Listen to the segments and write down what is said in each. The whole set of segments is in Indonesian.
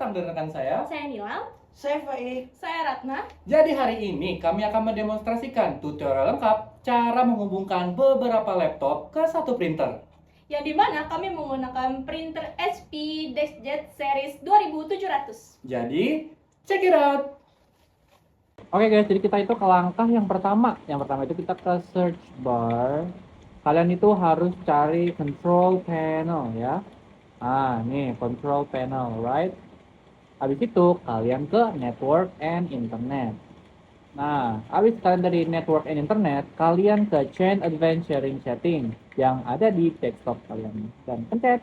bareng dengan rekan saya. Saya Nilam. Saya Faik. Saya Ratna. Jadi hari ini kami akan mendemonstrasikan tutorial lengkap cara menghubungkan beberapa laptop ke satu printer. Yang dimana kami menggunakan printer HP DeskJet series 2700. Jadi, check it out! Oke guys, jadi kita itu ke langkah yang pertama. Yang pertama itu kita ke search bar. Kalian itu harus cari control panel ya. Nih control panel, right? Habis itu kalian ke network and internet. Nah, habis kalian dari network and internet, kalian ke chain advanced sharing setting yang ada di desktop kalian dan pencet.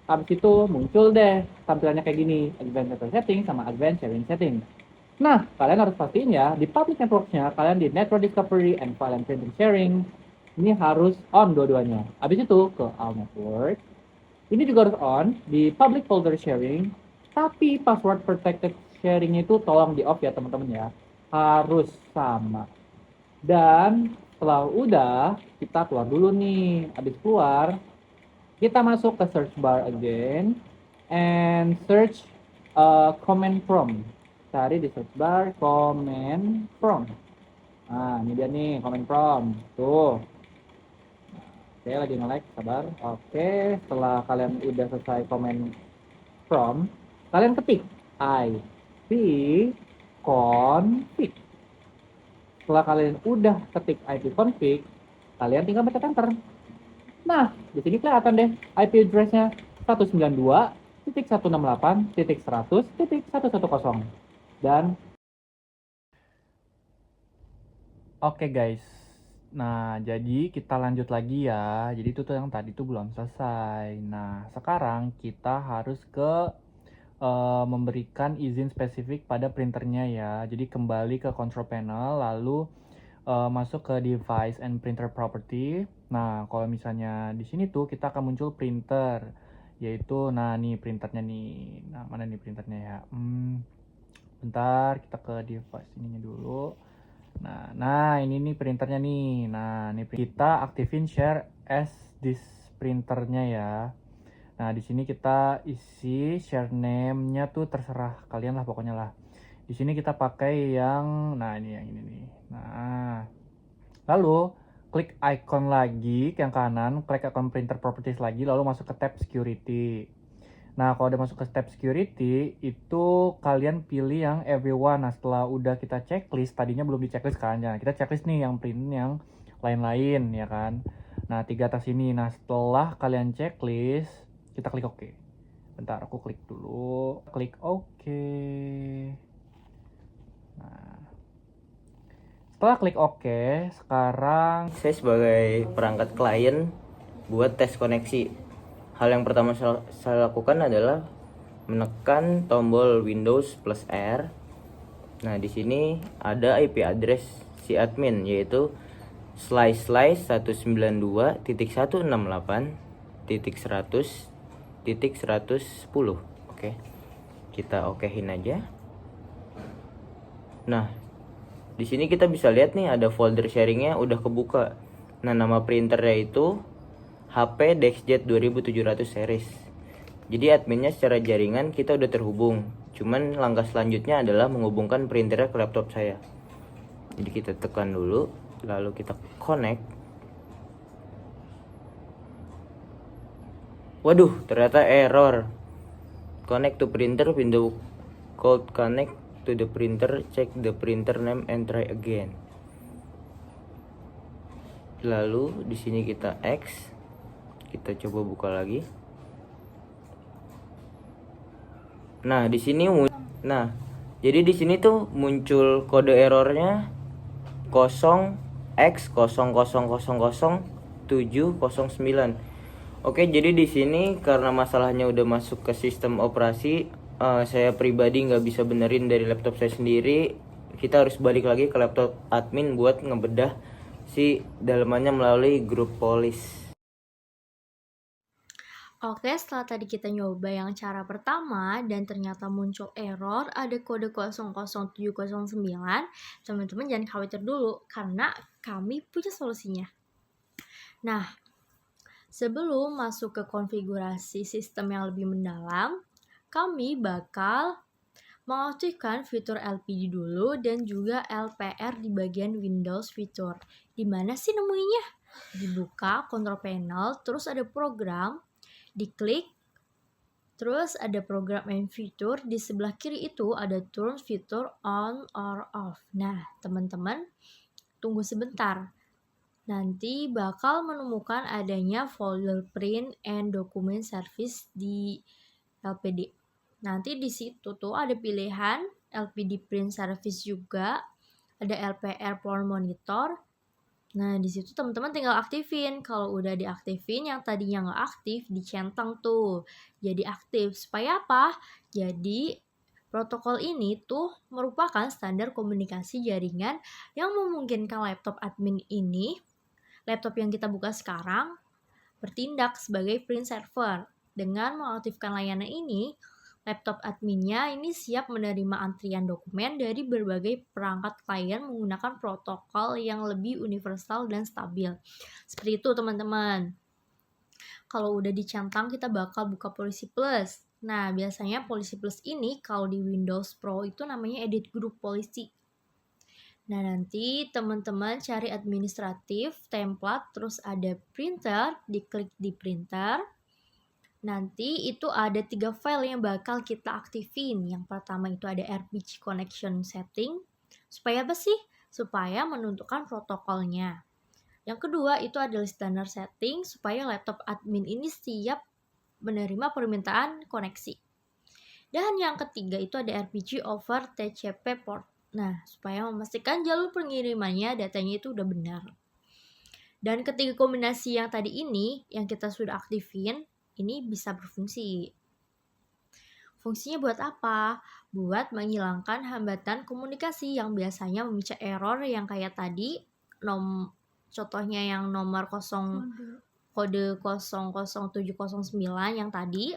Habis itu muncul deh tampilannya kayak gini, advanced network setting sama advanced sharing setting. Nah, kalian harus pastiin ya, di public networknya kalian di network discovery and file and printing sharing, ini harus on dua-duanya. Habis itu ke all network, ini juga harus on di public folder sharing, tapi password protected sharing itu tolong di off ya teman-teman ya, harus sama. Dan setelah udah, kita keluar dulu nih. Habis keluar, kita masuk ke search bar again and search command prompt. Cari di search bar command prompt. Nah, ini dia nih command prompt. Tuh. Oke, lagi nge-lag, sabar. Oke, setelah kalian udah selesai command prompt, kalian ketik ip config. Setelah kalian udah ketik ip config, kalian tinggal pencet enter. Nah, di sini kelihatan deh IP address-nya 192.168.100.110. Dan oke guys. Nah, jadi kita lanjut lagi ya. Jadi itu tuh yang tadi tuh belum selesai. Nah, sekarang kita harus ke memberikan izin spesifik pada printernya ya. Jadi kembali ke control panel, lalu masuk ke device and printer property. Nah, kalau misalnya di sini tuh kita akan muncul printer, yaitu nah nih printernya nih. Nah, mana nih printernya ya? Bentar, kita ke device ininya dulu. Nah ini nih printernya nih. Nah, ini kita aktifin share as this printernya ya. Nah, di sini kita isi share name-nya tuh terserah kalian lah pokoknya lah. Di sini kita pakai yang ini yang ini nih. Nah, lalu klik icon lagi ke yang kanan, klik icon printer properties lagi, lalu masuk ke tab security. Nah, kalau udah masuk ke tab security, itu kalian pilih yang everyone. Nah, setelah udah kita checklist, tadinya belum di checklist kan, ya kita checklist nih yang print yang lain-lain ya kan. Nah, 3 atas ini. Nah, setelah kalian checklist, kita klik OK. Bentar, aku klik dulu. Klik OK. Nah, setelah klik OK, sekarang Saya sebagai perangkat klien buat tes koneksi. Hal yang pertama saya lakukan adalah menekan tombol Windows plus R. Nah, di sini ada IP address si admin yaitu //192.168.100.110. Oke. Kita okehin aja. Nah, di sini kita bisa lihat nih ada folder sharingnya udah kebuka. Nah, nama printernya itu HP DeskJet 2700 series. Jadi adminnya secara jaringan kita udah terhubung. Cuman langkah selanjutnya adalah menghubungkan printernya ke laptop saya. Jadi kita tekan dulu, lalu kita connect. Waduh, ternyata error. Connect to printer, window called connect to the printer, check the printer name and try again. Lalu di sini kita X. Kita coba buka lagi. Nah, di sini jadi di sini tuh muncul kode errornya 0x00000709. Oke, jadi di sini karena masalahnya udah masuk ke sistem operasi, saya pribadi nggak bisa benerin dari laptop saya sendiri. Kita harus balik lagi ke laptop admin buat ngebedah si dalemannya melalui grup police. Oke, setelah tadi kita nyoba yang cara pertama dan ternyata muncul error ada kode 00709, teman-teman jangan khawatir dulu karena kami punya solusinya. Nah, sebelum masuk ke konfigurasi sistem yang lebih mendalam, kami bakal mengaktifkan fitur LPD dulu dan juga LPR di bagian Windows fitur. Di mana sih nemuinya? Dibuka control panel, terus ada program, diklik, terus ada program and fitur, di sebelah kiri itu ada turn fitur on or off. Nah, teman-teman, tunggu sebentar. Nanti bakal menemukan adanya folder print and document service di LPD. Nanti di situ tuh ada pilihan LPD print service juga, ada LPR power monitor. Nah, di situ teman-teman tinggal aktifin. Kalau udah diaktifin, yang tadinya nggak aktif dicentang tuh jadi aktif. Supaya apa? Jadi protokol ini tuh merupakan standar komunikasi jaringan yang memungkinkan laptop admin ini, laptop yang kita buka sekarang, bertindak sebagai print server. Dengan mengaktifkan layanan ini, laptop adminnya ini siap menerima antrian dokumen dari berbagai perangkat klien menggunakan protokol yang lebih universal dan stabil. Seperti itu teman-teman. Kalau udah dicentang, kita bakal buka Policy Plus. Nah, biasanya Policy Plus ini kalau di Windows Pro itu namanya Edit Group Policy. Nah, nanti teman-teman cari administratif, template, terus ada printer, diklik di printer. Nanti itu ada 3 file yang bakal kita aktifin. Yang pertama itu ada RPG Connection Setting. Supaya apa sih? Supaya menentukan protokolnya. Yang kedua itu adalah Listener Setting, supaya laptop admin ini siap menerima permintaan koneksi. Dan yang ketiga itu ada RPG over TCP port. Nah, supaya memastikan jalur pengirimannya datanya itu udah benar. Dan ketiga kombinasi yang tadi ini, yang kita sudah aktifin, ini bisa berfungsi. Fungsinya buat apa? Buat menghilangkan hambatan komunikasi yang biasanya memicu error yang kayak tadi, contohnya yang nomor kode 00709 yang tadi.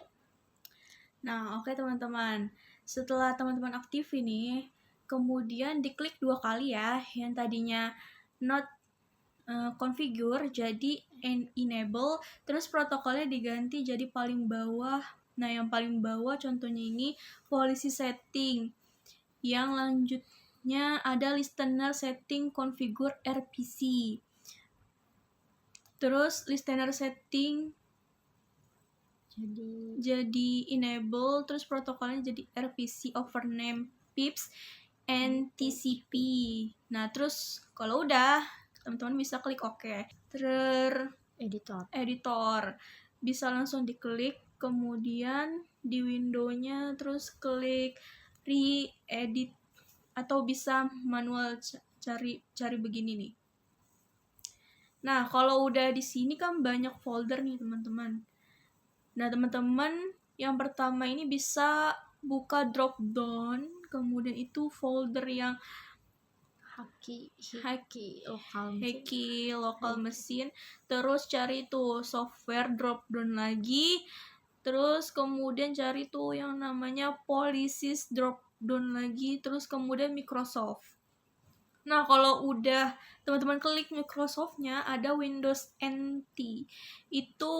Nah, oke teman-teman. Setelah teman-teman aktif ini, kemudian diklik 2 kali ya, yang tadinya not configure jadi enable, terus protokolnya diganti jadi paling bawah. Nah, yang paling bawah contohnya ini policy setting. Yang lanjutnya ada listener setting configure RPC. Terus listener setting jadi enable, terus protokolnya jadi RPC over name pips and TCP. Nah, terus kalau udah teman-teman bisa klik OK. Editor bisa langsung diklik, kemudian di windownya terus klik re-edit, atau bisa manual cari begini nih. Nah, kalau udah di sini kan banyak folder nih teman-teman. Nah, teman-teman yang pertama ini bisa buka drop down, kemudian itu folder yang Haki lokal mesin, terus cari tuh software, drop down lagi, terus kemudian cari tuh yang namanya Policies, drop down lagi, terus kemudian Microsoft. Nah, kalau udah teman-teman klik Microsoft-nya, ada Windows NT. Itu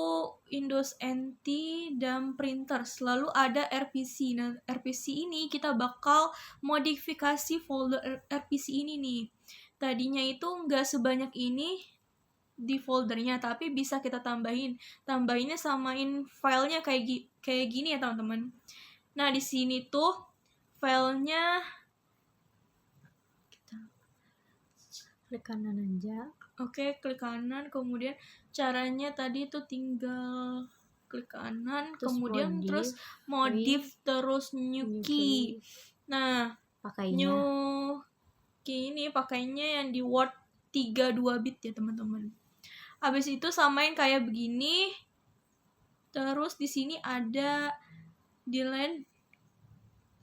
Windows NT dan printer. Selalu ada RPC. Nah, RPC ini kita bakal modifikasi folder RPC ini nih. Tadinya itu nggak sebanyak ini di foldernya, tapi bisa kita tambahinnya samain filenya kayak gini ya teman-teman. Nah, di sini tuh filenya klik kanan aja. Oke, klik kanan, kemudian caranya tadi itu tinggal klik kanan, Terus kemudian terus modif, terus new key. Nah, pakainya new key ini pakainya yang di Word 32 bit ya teman-teman. Habis itu samain kayak begini. Terus di sini ada di line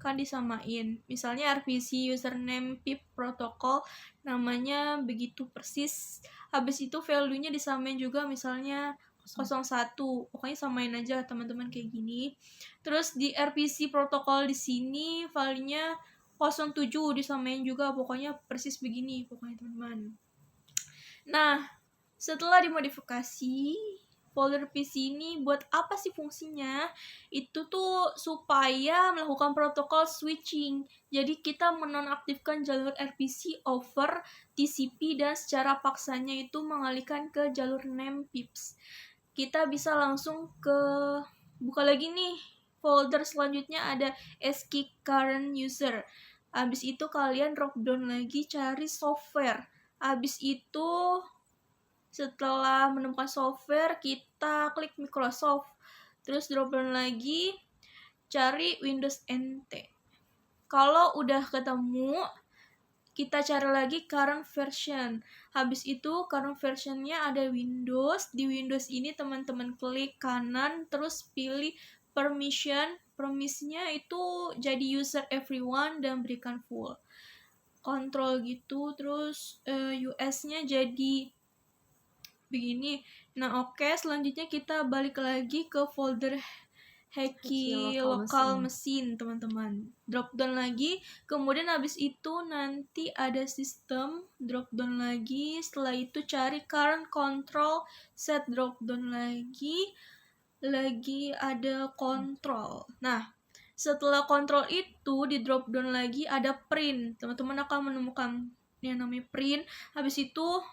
kan disamain. Misalnya RPC username pip protokol namanya begitu persis. Habis itu value-nya disamain juga, misalnya 01. Pokoknya samain aja teman-teman kayak gini. Terus di RPC protokol di sini value-nya 07 disamain juga, pokoknya persis begini pokoknya teman-teman. Nah, setelah dimodifikasi folder PC ini buat apa sih fungsinya? Itu tuh supaya melakukan protokol switching. Jadi kita menonaktifkan jalur RPC over TCP dan secara paksanya itu mengalihkan ke jalur name pips. Kita bisa langsung ke buka lagi nih folder selanjutnya, ada SK current user. Habis itu kalian drop down lagi cari software. Habis itu setelah menemukan software, kita klik Microsoft. Terus drop down lagi, cari Windows NT. Kalau udah ketemu, kita cari lagi current version. Habis itu current versionnya ada Windows. Di Windows ini teman-teman klik kanan, terus pilih permission. Permissionnya itu jadi user everyone dan berikan full control gitu. Terus US-nya jadi begini. Nah, oke, selanjutnya kita balik lagi ke folder Heki lokal mesin, teman-teman. Drop down lagi, kemudian habis itu nanti ada sistem, drop down lagi, setelah itu cari current control, set drop down lagi ada control. Nah, setelah kontrol itu di drop down lagi ada print. Teman-teman akan menemukan yang namanya print. Habis itu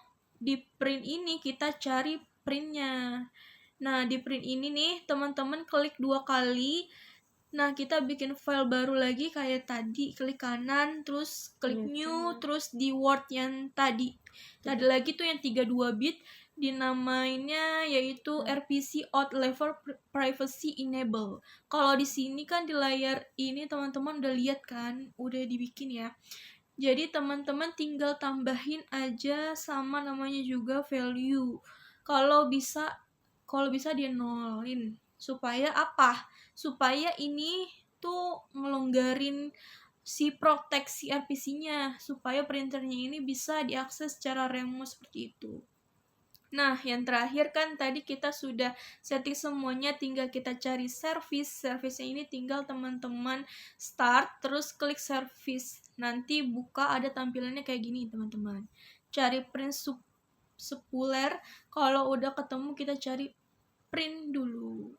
di print ini kita cari printnya. Nah, di print ini nih teman-teman klik 2 kali. Nah, kita bikin file baru lagi kayak tadi, klik kanan, terus klik new, terus di Word yang tadi. Ada lagi tuh yang 32 bit, dinamainya yaitu RPC Out Level Privacy Enable. Kalau di sini kan di layar ini teman-teman udah lihat kan, udah dibikin ya. Jadi teman-teman tinggal tambahin aja sama namanya juga value. Kalau bisa dia nolin. Supaya apa? Supaya ini tuh ngelonggarin si proteksi RPC-nya, supaya printernya ini bisa diakses secara remote seperti itu. Nah, yang terakhir kan tadi kita sudah setting semuanya, tinggal kita cari service. Service-nya ini tinggal teman-teman start, terus klik service. Nanti buka, ada tampilannya kayak gini, teman-teman. Cari print spooler. Kalau udah ketemu, kita cari print dulu.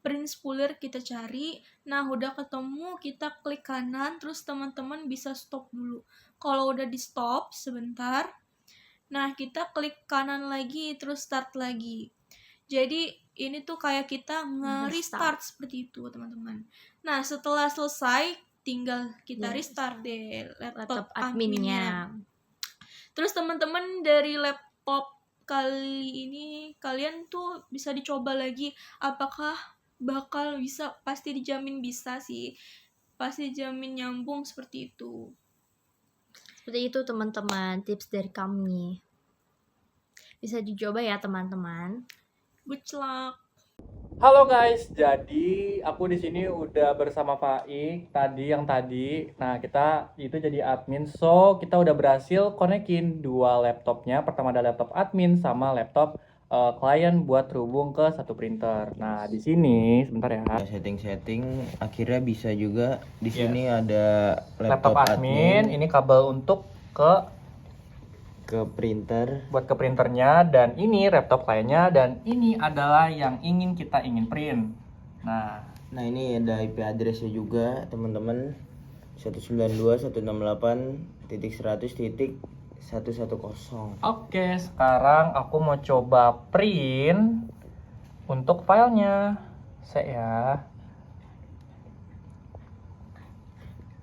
Print spooler kita cari. Nah, udah ketemu, kita klik kanan, terus teman-teman bisa stop dulu. Kalau udah di stop sebentar, nah kita klik kanan lagi, terus start lagi. Jadi ini tuh kayak kita nge-restart seperti itu, teman-teman. Nah, setelah selesai, tinggal kita restart deh laptop adminnya. Terus teman-teman dari laptop kali ini, kalian tuh bisa dicoba lagi apakah bakal bisa. Pasti dijamin bisa sih, pasti dijamin nyambung seperti itu. Seperti itu teman-teman, tips dari kami. Bisa dicoba ya teman-teman. Good luck. Halo guys, jadi aku di sini udah bersama Faik tadi. Nah, kita itu jadi admin, so kita udah berhasil konekin 2 laptopnya. Pertama ada laptop admin sama laptop klien buat terhubung ke satu printer. Nah, di sini sebentar ya. Setting-setting akhirnya bisa juga. Di sini ada Laptop admin, ini kabel untuk ke printer. buat ke printernya, dan ini laptop kliennya, dan ini adalah yang kita ingin print. Nah, ini ada IP address-nya juga, teman-teman. 192.168.100.110. oke, sekarang aku mau coba print untuk filenya. Ya.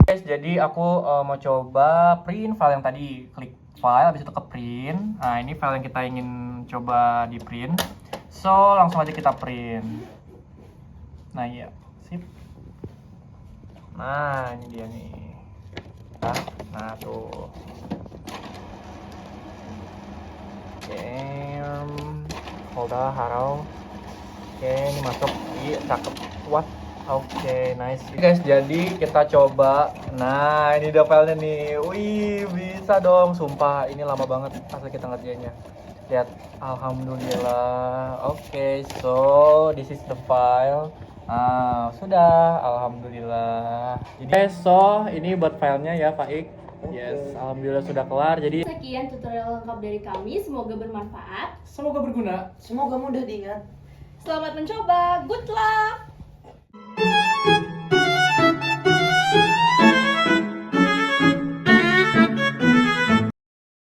Guys, jadi aku mau coba print file yang tadi. Klik file, habis itu ke print. Nah, ini file yang kita ingin coba di print. So, langsung aja kita print. Nah, iya, sip. Nah, ini dia nih. Nah, tuh. Oke, folder haro. Oke, ini masuk. Iya, cakep. What? Oke, nice guys, jadi kita coba. Nah, ini udah filenya nih. Wih, bisa dong, sumpah ini lama banget asli kita ngerjainnya. Lihat, alhamdulillah. Oke, so this is the file. Nah, sudah, alhamdulillah. Jadi so ini buat filenya ya, Faik. Yes, alhamdulillah sudah kelar. Jadi sekian tutorial lengkap dari kami, semoga bermanfaat. semoga berguna. Semoga mudah diingat. Selamat mencoba, good luck!